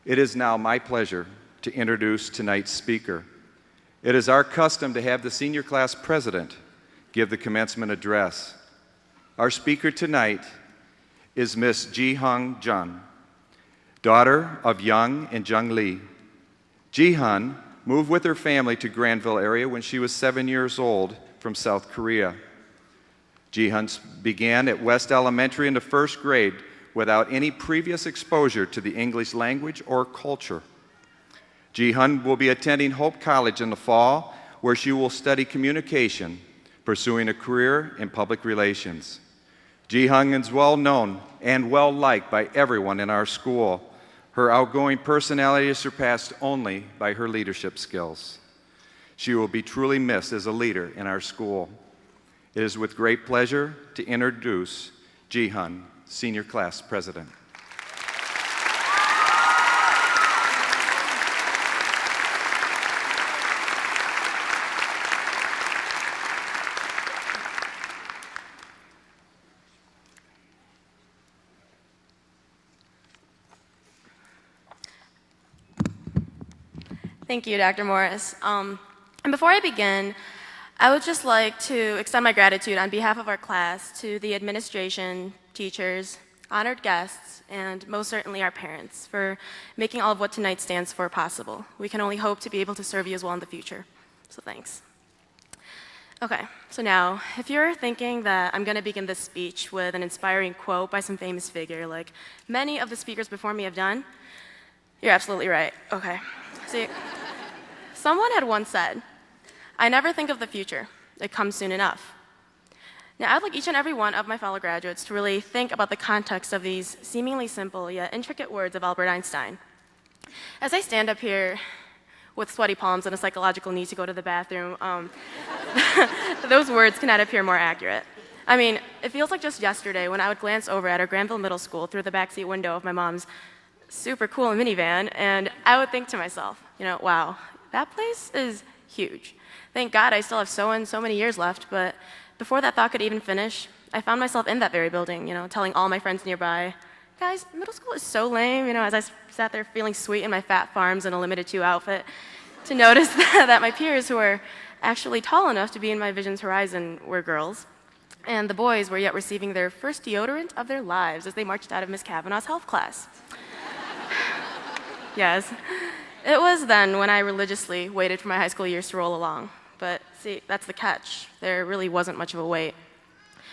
It is now my pleasure to introduce tonight's speaker. It is our custom to have the senior class president give the commencement address. Our speaker tonight is Miss Ji-Hyun Jung, daughter of Jung and Jung Lee. Ji-Hyun moved with her family to Grandville area when she was 7 years old from South Korea. Ji-Hyun began at West Elementary in the first grade without any previous exposure to the English language or culture. Ji-Hyun will be attending Hope College in the fall, where she will study communication, pursuing a career in public relations. Ji-Hyun is well known and well liked by everyone in our school. Her outgoing personality is surpassed only by her leadership skills. She will be truly missed as a leader in our school. It is with great pleasure to introduce Ji-Hyun, Senior Class President. Thank you, Dr. Morris. And before I begin, I would just like to extend my gratitude on behalf of our class to the administration, teachers, honored guests, and most certainly our parents for making all of what tonight stands for possible. We can only hope to be able to serve you as well in the future. So thanks. Okay, so now, if you're thinking that I'm going to begin this speech with an inspiring quote by some famous figure like many of the speakers before me have done, you're absolutely right. Okay. See, someone had once said, "I never think of the future. It comes soon enough." Now, I'd like each and every one of my fellow graduates to really think about the context of these seemingly simple yet intricate words of Albert Einstein. As I stand up here with sweaty palms and a psychological need to go to the bathroom, those words cannot appear more accurate. I mean, it feels like just yesterday when I would glance over at our Grandville Middle School through the backseat window of my mom's super cool minivan, and I would think to myself, wow, that place is huge. Thank God I still have so many years left, but before that thought could even finish, I found myself in that very building, telling all my friends nearby, "Guys, middle school is so lame," as I sat there feeling sweet in my fat farms and a limited 2 outfit, to notice that my peers who were actually tall enough to be in my vision's horizon were girls, and the boys were yet receiving their first deodorant of their lives as they marched out of Miss Kavanaugh's health class. Yes, it was then when I religiously waited for my high school years to roll along. But see, that's the catch. There really wasn't much of a wait.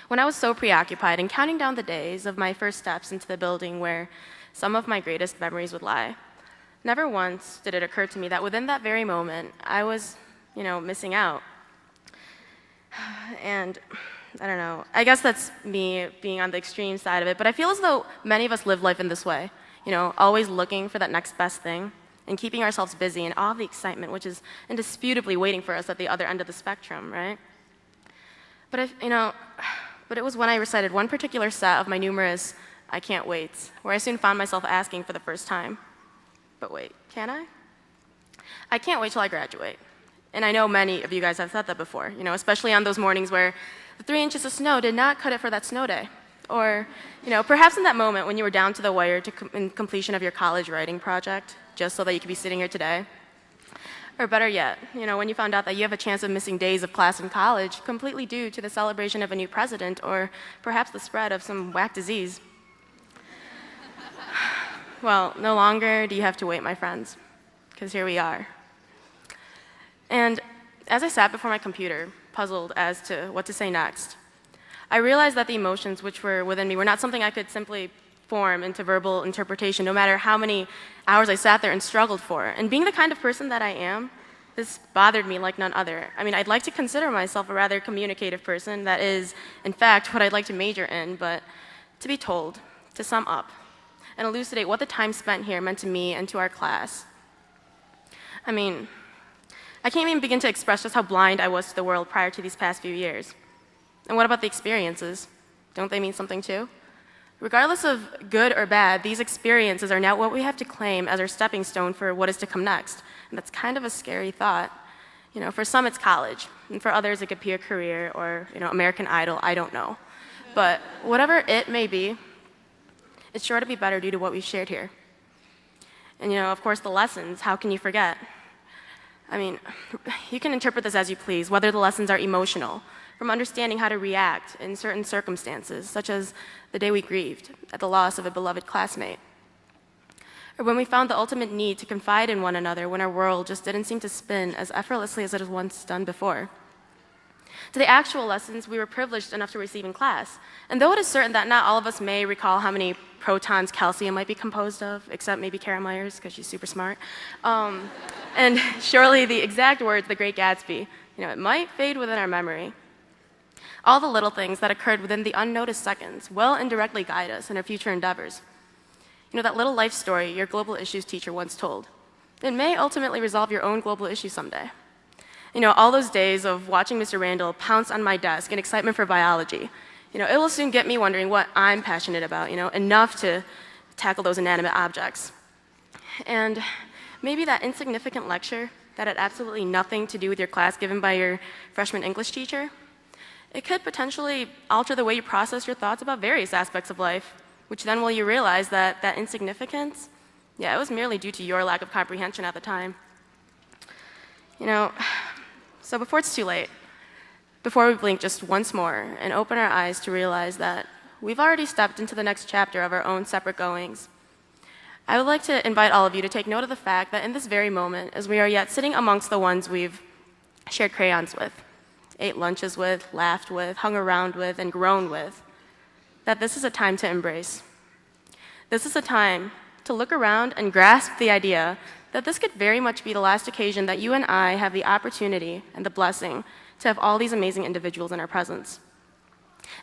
When I was so preoccupied in counting down the days of my first steps into the building where some of my greatest memories would lie, never once did it occur to me that within that very moment, I was, missing out. And I don't know, I guess that's me being on the extreme side of it, but I feel as though many of us live life in this way, always looking for that next best thing and keeping ourselves busy and all of the excitement, which is indisputably waiting for us at the other end of the spectrum, right? But it was when I recited one particular set of my numerous "I can't waits," where I soon found myself asking for the first time, "But wait, can I?" I can't wait till I graduate. And I know many of you guys have said that before, especially on those mornings where the 3 inches of snow did not cut it for that snow day. Or, perhaps in that moment when you were down to the wire in completion of your college writing project, just so that you could be sitting here today. Or better yet, when you found out that you have a chance of missing days of class in college completely due to the celebration of a new president or perhaps the spread of some whack disease. Well, no longer do you have to wait, my friends, because here we are. And as I sat before my computer, puzzled as to what to say next, I realized that the emotions which were within me were not something I could simply form into verbal interpretation, no matter how many hours I sat there and struggled for. And being the kind of person that I am, this bothered me like none other. I mean, I'd like to consider myself a rather communicative person. That is, in fact, what I'd like to major in, but to be told, to sum up, and elucidate what the time spent here meant to me and to our class. I mean, I can't even begin to express just how blind I was to the world prior to these past few years. And what about the experiences? Don't they mean something too? Regardless of good or bad, these experiences are now what we have to claim as our stepping stone for what is to come next. And that's kind of a scary thought. For some it's college, and for others it could be a career or, American Idol, I don't know. But whatever it may be, it's sure to be better due to what we've shared here. And, of course, the lessons, how can you forget? I mean, you can interpret this as you please, whether the lessons are emotional, from understanding how to react in certain circumstances, such as the day we grieved at the loss of a beloved classmate, or when we found the ultimate need to confide in one another when our world just didn't seem to spin as effortlessly as it had once done before. To the actual lessons we were privileged enough to receive in class, and though it is certain that not all of us may recall how many protons calcium might be composed of, except maybe Kara Myers, because she's super smart, and surely the exact words of the Great Gatsby, it might fade within our memory. All the little things that occurred within the unnoticed seconds will indirectly guide us in our future endeavors. That little life story your global issues teacher once told. It may ultimately resolve your own global issue someday. All those days of watching Mr. Randall pounce on my desk in excitement for biology, it will soon get me wondering what I'm passionate about, enough to tackle those inanimate objects. And maybe that insignificant lecture that had absolutely nothing to do with your class given by your freshman English teacher, it could potentially alter the way you process your thoughts about various aspects of life, which then will you realize that insignificance, it was merely due to your lack of comprehension at the time. So before it's too late, before we blink just once more and open our eyes to realize that we've already stepped into the next chapter of our own separate goings, I would like to invite all of you to take note of the fact that in this very moment, as we are yet sitting amongst the ones we've shared crayons with, ate lunches with, laughed with, hung around with, and grown with, that this is a time to embrace. This is a time to look around and grasp the idea that this could very much be the last occasion that you and I have the opportunity and the blessing to have all these amazing individuals in our presence.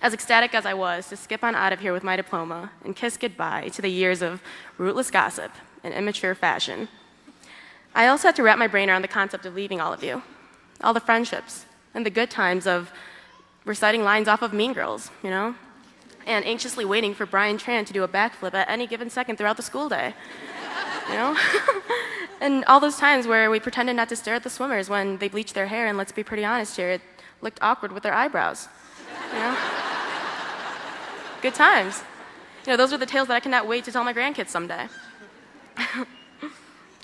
As ecstatic as I was to skip on out of here with my diploma and kiss goodbye to the years of rootless gossip and immature fashion, I also had to wrap my brain around the concept of leaving all of you, all the friendships and the good times of reciting lines off of Mean Girls, and anxiously waiting for Brian Tran to do a backflip at any given second throughout the school day. And all those times where we pretended not to stare at the swimmers when they bleached their hair, and let's be pretty honest here, it looked awkward with their eyebrows. Good times. Those are the tales that I cannot wait to tell my grandkids someday.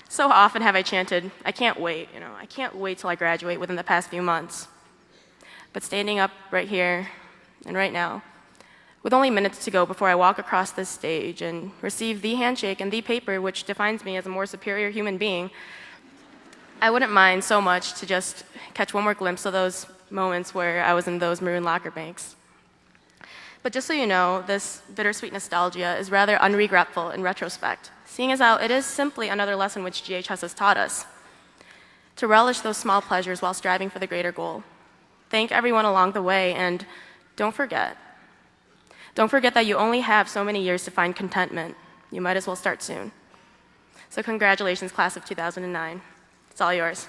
So often have I chanted, I can't wait, I can't wait till I graduate within the past few months. But standing up right here and right now, with only minutes to go before I walk across this stage and receive the handshake and the paper which defines me as a more superior human being, I wouldn't mind so much to just catch one more glimpse of those moments where I was in those maroon locker banks. But just so you know, this bittersweet nostalgia is rather unregretful in retrospect, seeing as how it is simply another lesson which GHS has taught us. To relish those small pleasures while striving for the greater goal. Thank everyone along the way, and don't forget that you only have so many years to find contentment. You might as well start soon. So congratulations, class of 2009. It's all yours.